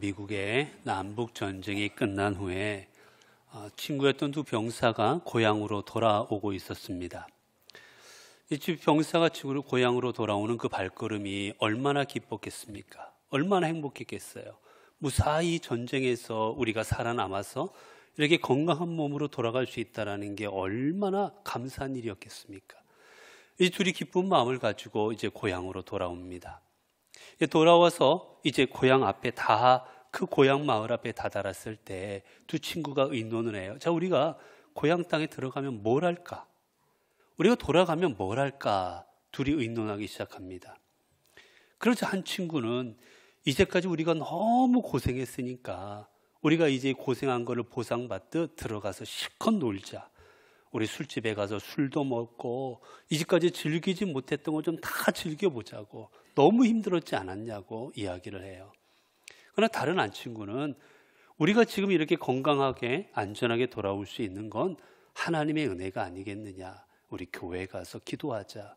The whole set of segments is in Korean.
미국의 남북 전쟁이 끝난 후에 친구였던 두 병사가 고향으로 돌아오고 있었습니다. 이 병사가 고향으로 돌아오는 그 발걸음이 얼마나 기뻤겠습니까? 얼마나 행복했겠어요? 무사히 전쟁에서 우리가 살아남아서 이렇게 건강한 몸으로 돌아갈 수 있다는 게 얼마나 감사한 일이었겠습니까? 이 둘이 기쁜 마음을 가지고 이제 고향으로 돌아옵니다. 돌아와서 이제 고향 앞에 그 고향 마을 앞에 다다랐을 때 두 친구가 의논을 해요. 자, 우리가 고향 땅에 들어가면 뭘 할까? 우리가 돌아가면 뭘 할까? 둘이 의논하기 시작합니다. 그러자 한 친구는 이제까지 우리가 너무 고생했으니까 우리가 이제 고생한 거를 보상받듯 들어가서 실컷 놀자. 우리 술집에 가서 술도 먹고 이제까지 즐기지 못했던 거 좀 다 즐겨보자고. 너무 힘들었지 않았냐고 이야기를 해요. 그러나 다른 한 친구는 우리가 지금 이렇게 건강하게 안전하게 돌아올 수 있는 건 하나님의 은혜가 아니겠느냐. 우리 교회 가서 기도하자.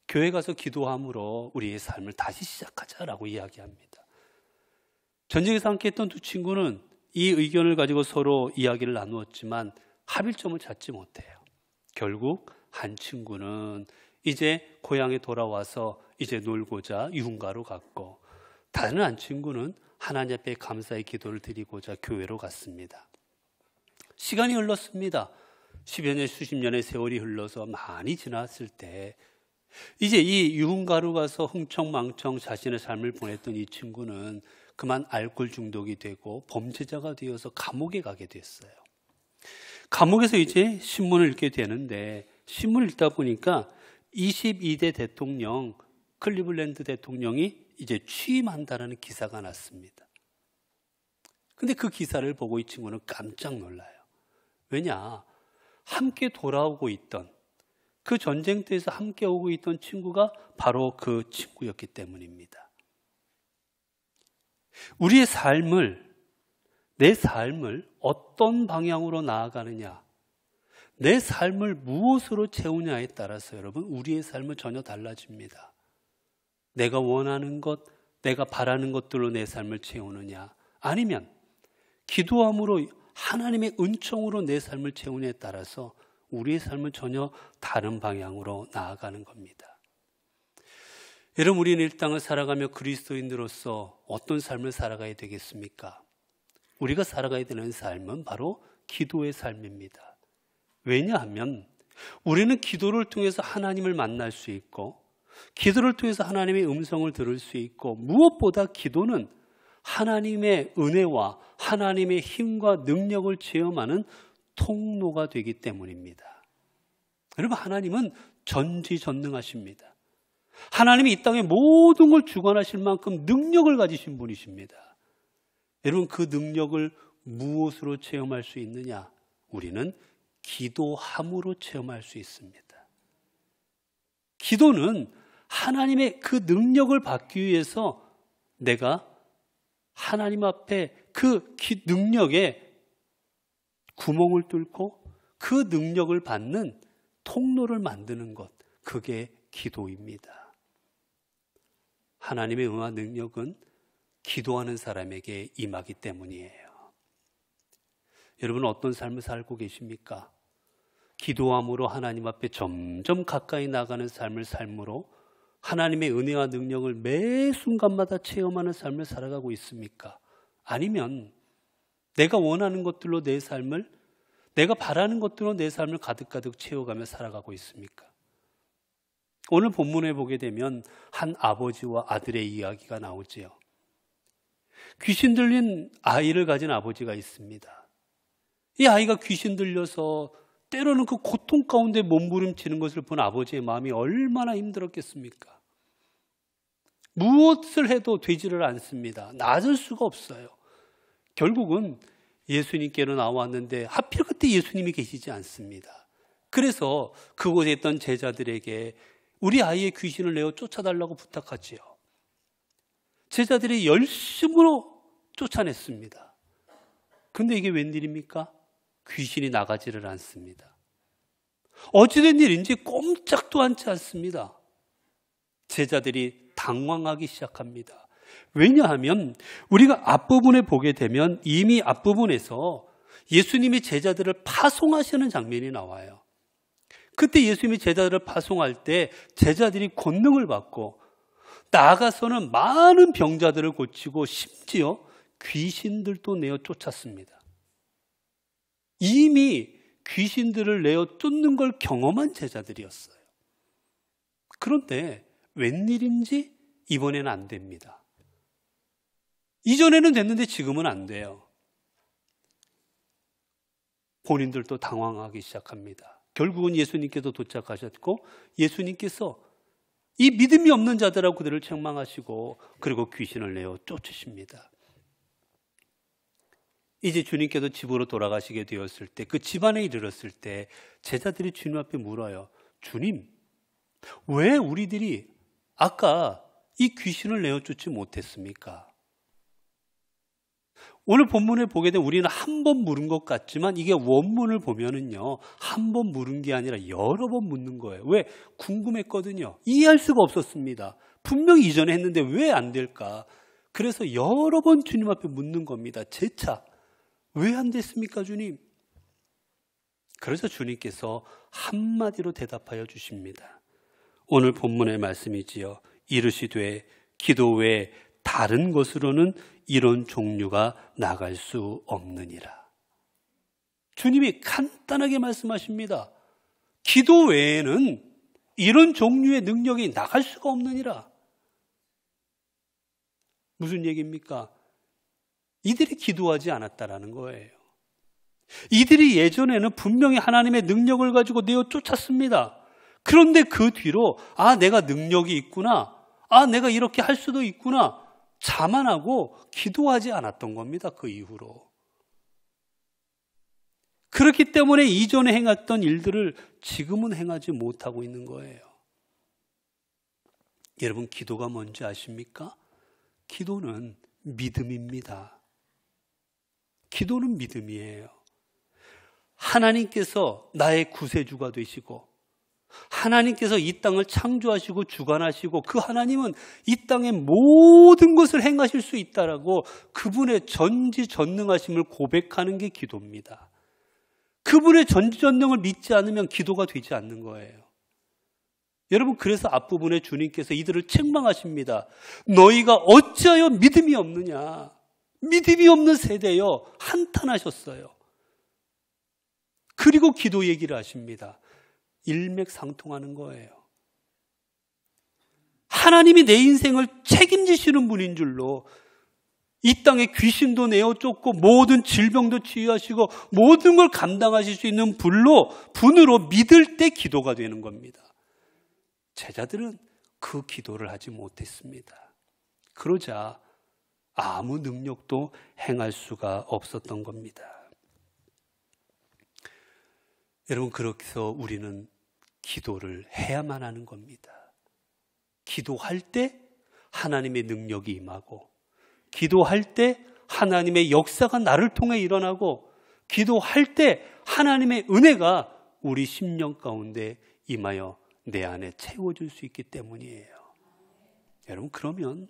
교회 가서 기도함으로 우리의 삶을 다시 시작하자라고 이야기합니다. 전쟁에서 함께했던 두 친구는 이 의견을 가지고 서로 이야기를 나누었지만 합일점을 찾지 못해요. 결국 한 친구는 이제 고향에 돌아와서 이제 놀고자 유흥가로 갔고, 다른 한 친구는 하나님 앞에 감사의 기도를 드리고자 교회로 갔습니다. 시간이 흘렀습니다. 10여 년, 수십 년의 세월이 흘러서 많이 지났을 때 이제 이 유흥가로 가서 흥청망청 자신의 삶을 보냈던 이 친구는 그만 알코올 중독이 되고 범죄자가 되어서 감옥에 가게 됐어요. 감옥에서 이제 신문을 읽게 되는데, 신문을 읽다 보니까 22대 대통령 클리블랜드 대통령이 이제 취임한다는 기사가 났습니다. 근데 그 기사를 보고 이 친구는 깜짝 놀라요. 왜냐? 함께 돌아오고 있던, 그 전쟁터에서 함께 오고 있던 친구가 바로 그 친구였기 때문입니다. 우리의 내 삶을 어떤 방향으로 나아가느냐, 내 삶을 무엇으로 채우냐에 따라서 여러분, 우리의 삶은 전혀 달라집니다. 내가 원하는 것, 내가 바라는 것들로 내 삶을 채우느냐, 아니면 기도함으로 하나님의 은총으로 내 삶을 채우느냐에 따라서 우리의 삶은 전혀 다른 방향으로 나아가는 겁니다. 여러분, 우리는 이 땅을 살아가며 그리스도인으로서 어떤 삶을 살아가야 되겠습니까? 우리가 살아가야 되는 삶은 바로 기도의 삶입니다. 왜냐하면 우리는 기도를 통해서 하나님을 만날 수 있고, 기도를 통해서 하나님의 음성을 들을 수 있고, 무엇보다 기도는 하나님의 은혜와 하나님의 힘과 능력을 체험하는 통로가 되기 때문입니다. 여러분, 하나님은 전지전능하십니다. 하나님이 이 땅에 모든 걸 주관하실 만큼 능력을 가지신 분이십니다. 여러분, 그 능력을 무엇으로 체험할 수 있느냐? 우리는 기도함으로 체험할 수 있습니다. 기도는 하나님의 그 능력을 받기 위해서 내가 하나님 앞에 그 능력에 구멍을 뚫고 그 능력을 받는 통로를 만드는 것, 그게 기도입니다. 하나님의 은혜와 능력은 기도하는 사람에게 임하기 때문이에요. 여러분은 어떤 삶을 살고 계십니까? 기도함으로 하나님 앞에 점점 가까이 나가는 삶을 삶으로 하나님의 은혜와 능력을 매 순간마다 체험하는 삶을 살아가고 있습니까? 아니면 내가 원하는 것들로 내 삶을, 내가 바라는 것들로 내 삶을 가득가득 채워가며 살아가고 있습니까? 오늘 본문에 보게 되면 한 아버지와 아들의 이야기가 나오지요. 귀신 들린 아이를 가진 아버지가 있습니다. 이 아이가 귀신 들려서 때로는 그 고통 가운데 몸부림치는 것을 본 아버지의 마음이 얼마나 힘들었겠습니까? 무엇을 해도 되지를 않습니다. 나아질 수가 없어요. 결국은 예수님께로 나왔는데 하필 그때 예수님이 계시지 않습니다. 그래서 그곳에 있던 제자들에게 우리 아이의 귀신을 내어 쫓아달라고 부탁하지요. 제자들이 열심으로 쫓아냈습니다. 근데 이게 웬일입니까? 귀신이 나가지를 않습니다. 어찌된 일인지 꼼짝도 않지 않습니다. 제자들이 당황하기 시작합니다. 왜냐하면 우리가 앞부분에 보게 되면 이미 앞부분에서 예수님이 제자들을 파송하시는 장면이 나와요. 그때 예수님이 제자들을 파송할 때 제자들이 권능을 받고 나아가서는 많은 병자들을 고치고 심지어 귀신들도 내어 쫓았습니다. 이미 귀신들을 내어 쫓는 걸 경험한 제자들이었어요. 그런데 웬일인지 이번에는 안 됩니다. 이전에는 됐는데 지금은 안 돼요. 본인들도 당황하기 시작합니다. 결국은 예수님께서 도착하셨고 예수님께서 이 믿음이 없는 자들하고 그들을 책망하시고 그리고 귀신을 내어 쫓으십니다. 이제 주님께서 집으로 돌아가시게 되었을 때, 그 집안에 이르렀을 때 제자들이 주님 앞에 물어요. 주님, 왜 우리들이 아까 이 귀신을 내어 쫓지 못했습니까? 오늘 본문을 보게 되면 우리는 한 번 물은 것 같지만 이게 원문을 보면은요, 한 번 물은 게 아니라 여러 번 묻는 거예요. 왜? 궁금했거든요. 이해할 수가 없었습니다. 분명히 이전에 했는데 왜 안 될까? 그래서 여러 번 주님 앞에 묻는 겁니다. 재차. 왜 안 됐습니까, 주님? 그래서 주님께서 한마디로 대답하여 주십니다. 오늘 본문의 말씀이지요. 이르시되 기도 외에 다른 것으로는 이런 종류가 나갈 수 없느니라. 주님이 간단하게 말씀하십니다. 기도 외에는 이런 종류의 능력이 나갈 수가 없느니라. 무슨 얘기입니까? 이들이 기도하지 않았다라는 거예요. 이들이 예전에는 분명히 하나님의 능력을 가지고 내어 쫓았습니다. 그런데 그 뒤로 내가 능력이 있구나. 내가 이렇게 할 수도 있구나. 자만하고 기도하지 않았던 겁니다. 그 이후로. 그렇기 때문에 이전에 행했던 일들을 지금은 행하지 못하고 있는 거예요. 여러분, 기도가 뭔지 아십니까? 기도는 믿음입니다. 기도는 믿음이에요. 하나님께서 나의 구세주가 되시고 하나님께서 이 땅을 창조하시고 주관하시고 그 하나님은 이 땅의 모든 것을 행하실 수 있다라고 그분의 전지전능하심을 고백하는 게 기도입니다. 그분의 전지전능을 믿지 않으면 기도가 되지 않는 거예요. 여러분, 그래서 앞부분에 주님께서 이들을 책망하십니다. 너희가 어찌하여 믿음이 없느냐. 믿음이 없는 세대여, 한탄하셨어요. 그리고 기도 얘기를 하십니다. 일맥상통하는 거예요. 하나님이 내 인생을 책임지시는 분인 줄로 이 땅에 귀신도 내어 쫓고 모든 질병도 치유하시고 모든 걸 감당하실 수 있는 분으로 믿을 때 기도가 되는 겁니다. 제자들은 그 기도를 하지 못했습니다. 그러자 아무 능력도 행할 수가 없었던 겁니다. 여러분, 그렇게서 우리는 기도를 해야만 하는 겁니다. 기도할 때 하나님의 능력이 임하고, 기도할 때 하나님의 역사가 나를 통해 일어나고, 기도할 때 하나님의 은혜가 우리 심령 가운데 임하여 내 안에 채워줄 수 있기 때문이에요. 여러분, 그러면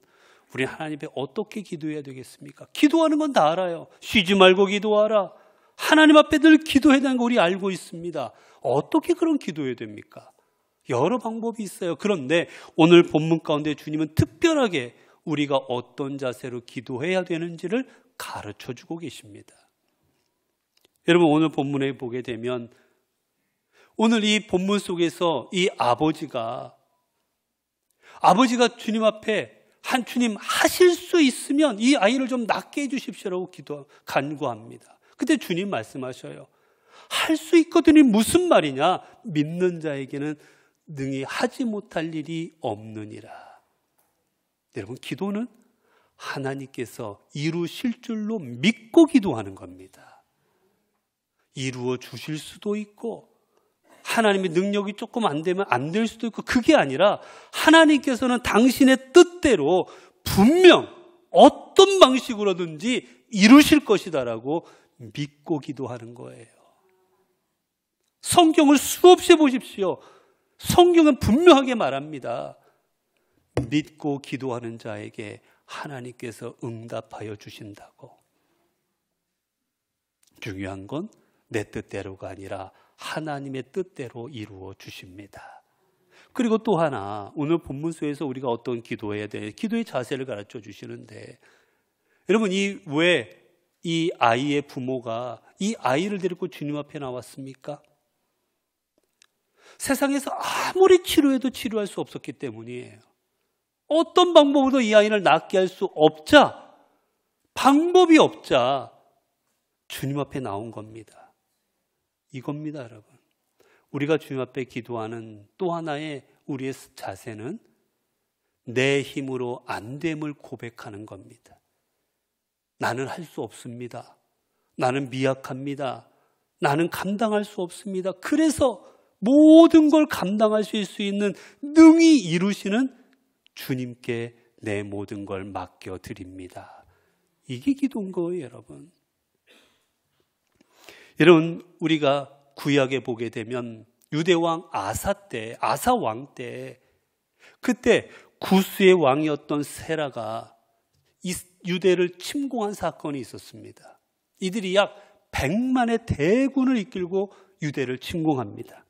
우리 하나님 앞에 어떻게 기도해야 되겠습니까? 기도하는 건 다 알아요. 쉬지 말고 기도하라. 하나님 앞에 늘 기도해야 되는 거 우리 알고 있습니다. 어떻게 그런 기도해야 됩니까? 여러 방법이 있어요. 그런데 오늘 본문 가운데 주님은 특별하게 우리가 어떤 자세로 기도해야 되는지를 가르쳐주고 계십니다. 여러분, 오늘 본문에 보게 되면 오늘 이 본문 속에서 이 아버지가 주님 앞에 주님 하실 수 있으면 이 아이를 좀 낫게 해주십시오라고 간구합니다. 그때 주님 말씀하셔요. 할 수 있거든요. 무슨 말이냐? 믿는 자에게는 능히 하지 못할 일이 없느니라. 여러분, 기도는 하나님께서 이루실 줄로 믿고 기도하는 겁니다. 이루어 주실 수도 있고 하나님의 능력이 조금 안 되면 안 될 수도 있고, 그게 아니라 하나님께서는 당신의 뜻대로 분명 어떤 방식으로든지 이루실 것이다라고 믿고 기도하는 거예요. 성경을 수없이 보십시오. 성경은 분명하게 말합니다. 믿고 기도하는 자에게 하나님께서 응답하여 주신다고. 중요한 건 내 뜻대로가 아니라 하나님의 뜻대로 이루어 주십니다. 그리고 또 하나, 오늘 본문서에서 우리가 어떤 기도해야 돼? 기도의 자세를 가르쳐 주시는데, 여러분, 왜 이 아이의 부모가 이 아이를 데리고 주님 앞에 나왔습니까? 세상에서 아무리 치료해도 치료할 수 없었기 때문이에요. 어떤 방법으로도 이 아이를 낫게 할 수 없자, 방법이 없자 주님 앞에 나온 겁니다. 이겁니다, 여러분. 우리가 주님 앞에 기도하는 또 하나의 우리의 자세는 내 힘으로 안 됨을 고백하는 겁니다. 나는 할 수 없습니다. 나는 미약합니다. 나는 감당할 수 없습니다. 그래서 모든 걸 감당하실 수 있는 능히 이루시는 주님께 내 모든 걸 맡겨드립니다. 이게 기도인 거예요, 여러분. 여러분, 우리가 구약에 보게 되면 유대왕 아사 왕 때, 그때 구스의 왕이었던 세라가 이 유대를 침공한 사건이 있었습니다. 이들이 약 100만의 대군을 이끌고 유대를 침공합니다.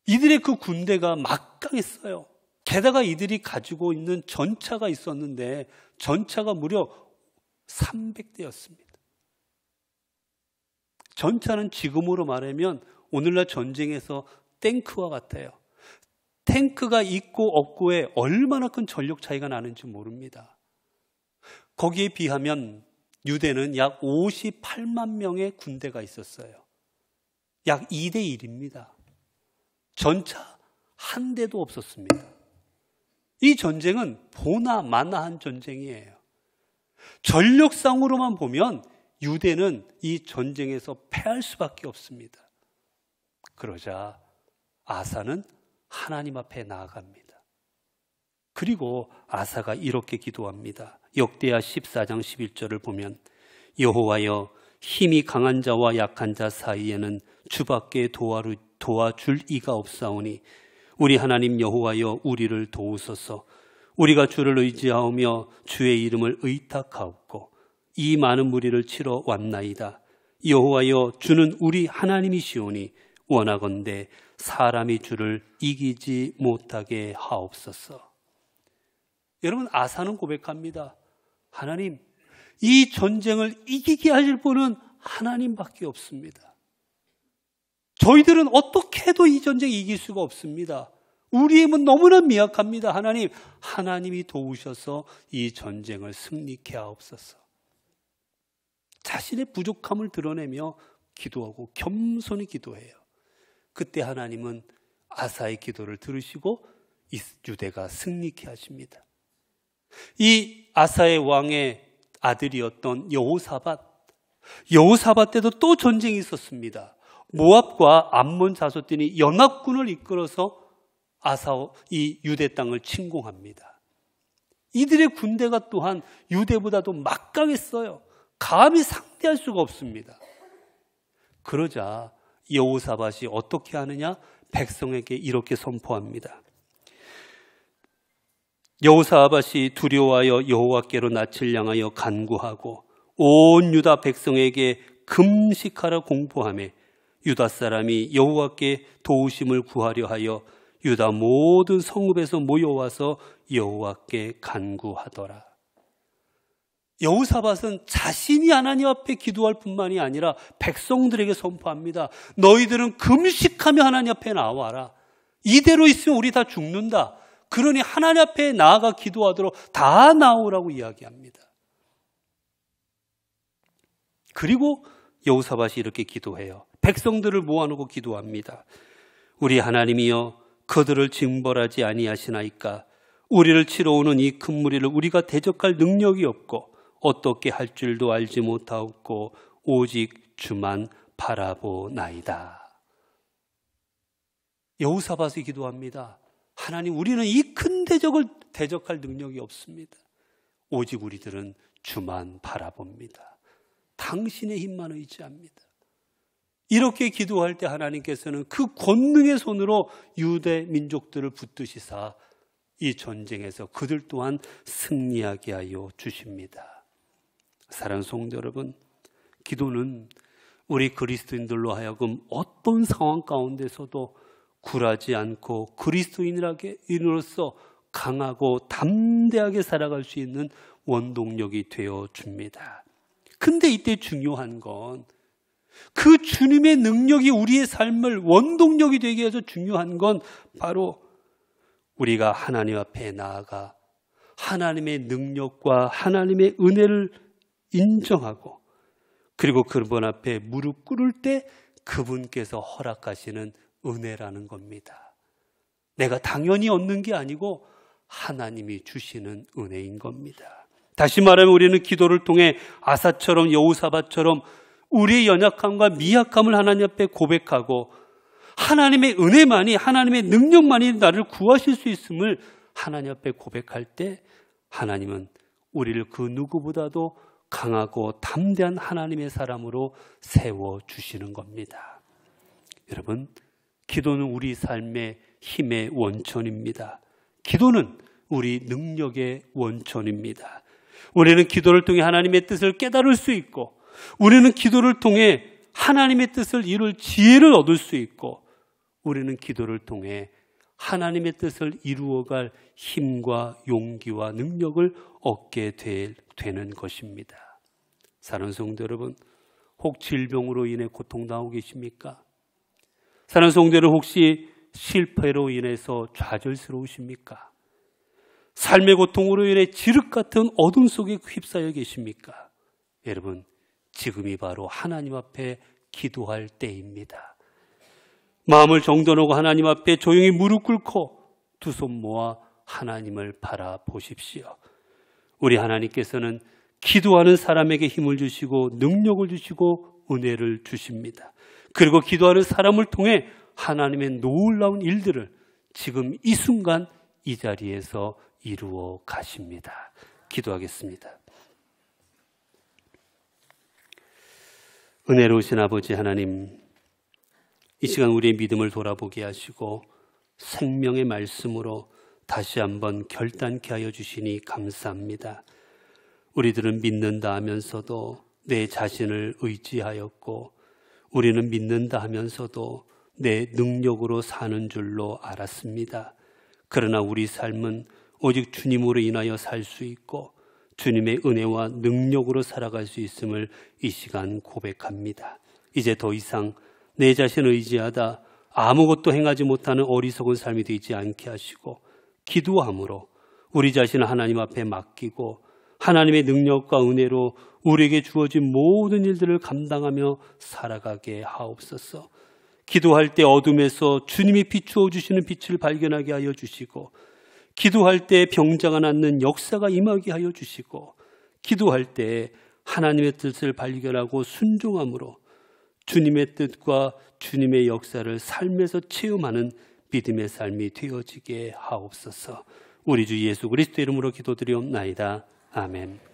이들의 그 군대가 막강했어요. 게다가 이들이 가지고 있는 전차가 있었는데 전차가 무려 300대였습니다. 전차는 지금으로 말하면 오늘날 전쟁에서 탱크와 같아요. 탱크가 있고 없고에 얼마나 큰 전력 차이가 나는지 모릅니다. 거기에 비하면 유대는 약 58만 명의 군대가 있었어요. 약 2대 1입니다. 전차 한 대도 없었습니다. 이 전쟁은 보나 마나한 전쟁이에요. 전력상으로만 보면 유대는 이 전쟁에서 패할 수밖에 없습니다. 그러자 아사는 하나님 앞에 나아갑니다. 그리고 아사가 이렇게 기도합니다. 역대하 14장 11절을 보면 여호와여, 힘이 강한 자와 약한 자 사이에는 주밖에 도와줄 이가 없사오니 우리 하나님 여호와여, 우리를 도우소서. 우리가 주를 의지하오며 주의 이름을 의탁하옵고 이 많은 무리를 치러 왔나이다. 여호와여, 주는 우리 하나님이시오니 원하건대 사람이 주를 이기지 못하게 하옵소서. 여러분, 아사는 고백합니다. 하나님, 이 전쟁을 이기게 하실 분은 하나님밖에 없습니다. 저희들은 어떻게 해도 이 전쟁 이길 수가 없습니다. 우리 힘은 너무나 미약합니다. 하나님, 하나님이 도우셔서 이 전쟁을 승리케 하옵소서. 자신의 부족함을 드러내며 기도하고 겸손히 기도해요. 그때 하나님은 아사의 기도를 들으시고 유대가 승리케 하십니다. 이 아사의 왕의 아들이었던 여호사밧 때도 또 전쟁이 있었습니다. 모압과 암몬 자손들이 연합군을 이끌어서 이 유대 땅을 침공합니다. 이들의 군대가 또한 유대보다도 막강했어요. 감히 상대할 수가 없습니다. 그러자 여호사밧이 어떻게 하느냐? 백성에게 이렇게 선포합니다. 여호사밧이 두려워하여 여호와께로 낯을 향하여 간구하고 온 유다 백성에게 금식하라 공포하며 유다 사람이 여호와께 도우심을 구하려 하여 유다 모든 성읍에서 모여와서 여호와께 간구하더라. 여호사밧은 자신이 하나님 앞에 기도할 뿐만이 아니라 백성들에게 선포합니다. 너희들은 금식하며 하나님 앞에 나와라. 이대로 있으면 우리 다 죽는다. 그러니 하나님 앞에 나아가 기도하도록 다 나오라고 이야기합니다. 그리고 여호사밧이 이렇게 기도해요. 백성들을 모아놓고 기도합니다. 우리 하나님이여, 그들을 징벌하지 아니하시나이까? 우리를 치러 오는 이 큰 무리를 우리가 대적할 능력이 없고 어떻게 할 줄도 알지 못하옵고 오직 주만 바라보나이다. 여호사밧이 기도합니다. 하나님, 우리는 이 큰 대적을 대적할 능력이 없습니다. 오직 우리들은 주만 바라봅니다. 당신의 힘만 의지합니다. 이렇게 기도할 때 하나님께서는 그 권능의 손으로 유대 민족들을 붙드시사 이 전쟁에서 그들 또한 승리하게 하여 주십니다. 사랑하는 성도 여러분, 기도는 우리 그리스도인들로 하여금 어떤 상황 가운데서도 굴하지 않고 그리스도인으로서 강하고 담대하게 살아갈 수 있는 원동력이 되어 줍니다. 근데 이때 중요한 건 그 주님의 능력이 우리의 삶을 원동력이 되게 해서 중요한 건 바로 우리가 하나님 앞에 나아가 하나님의 능력과 하나님의 은혜를 인정하고 그리고 그분 앞에 무릎 꿇을 때 그분께서 허락하시는 은혜라는 겁니다. 내가 당연히 얻는 게 아니고 하나님이 주시는 은혜인 겁니다. 다시 말하면 우리는 기도를 통해 아사처럼 여호사밧처럼 우리의 연약함과 미약함을 하나님 앞에 고백하고 하나님의 은혜만이, 하나님의 능력만이 나를 구하실 수 있음을 하나님 앞에 고백할 때 하나님은 우리를 그 누구보다도 강하고 담대한 하나님의 사람으로 세워주시는 겁니다. 여러분, 기도는 우리 삶의 힘의 원천입니다. 기도는 우리 능력의 원천입니다. 우리는 기도를 통해 하나님의 뜻을 깨달을 수 있고, 우리는 기도를 통해 하나님의 뜻을 이룰 지혜를 얻을 수 있고, 우리는 기도를 통해 하나님의 뜻을 이루어갈 힘과 용기와 능력을 얻게 되는 것입니다. 사랑하는 성도 여러분, 혹 질병으로 인해 고통당하고 계십니까? 사랑하는 성도 여러분, 혹시 실패로 인해서 좌절스러우십니까? 삶의 고통으로 인해 지륵 같은 어둠 속에 휩싸여 계십니까? 여러분, 지금이 바로 하나님 앞에 기도할 때입니다. 마음을 정돈하고 하나님 앞에 조용히 무릎 꿇고 두 손 모아 하나님을 바라보십시오. 우리 하나님께서는 기도하는 사람에게 힘을 주시고 능력을 주시고 은혜를 주십니다. 그리고 기도하는 사람을 통해 하나님의 놀라운 일들을 지금 이 순간 이 자리에서 이루어 가십니다. 기도하겠습니다. 은혜로우신 아버지 하나님, 이 시간 우리의 믿음을 돌아보게 하시고 생명의 말씀으로 다시 한번 결단케 하여 주시니 감사합니다. 우리들은 믿는다 하면서도 내 자신을 의지하였고, 우리는 믿는다 하면서도 내 능력으로 사는 줄로 알았습니다. 그러나 우리 삶은 오직 주님으로 인하여 살 수 있고 주님의 은혜와 능력으로 살아갈 수 있음을 이 시간 고백합니다. 이제 더 이상 내 자신을 의지하다 아무것도 행하지 못하는 어리석은 삶이 되지 않게 하시고, 기도함으로 우리 자신을 하나님 앞에 맡기고 하나님의 능력과 은혜로 우리에게 주어진 모든 일들을 감당하며 살아가게 하옵소서. 기도할 때 어둠에서 주님이 비추어 주시는 빛을 발견하게 하여 주시고, 기도할 때 병자가 낫는 역사가 임하게 하여 주시고, 기도할 때 하나님의 뜻을 발견하고 순종함으로 주님의 뜻과 주님의 역사를 삶에서 체험하는 믿음의 삶이 되어지게 하옵소서. 우리 주 예수 그리스도 이름으로 기도드리옵나이다. 아멘.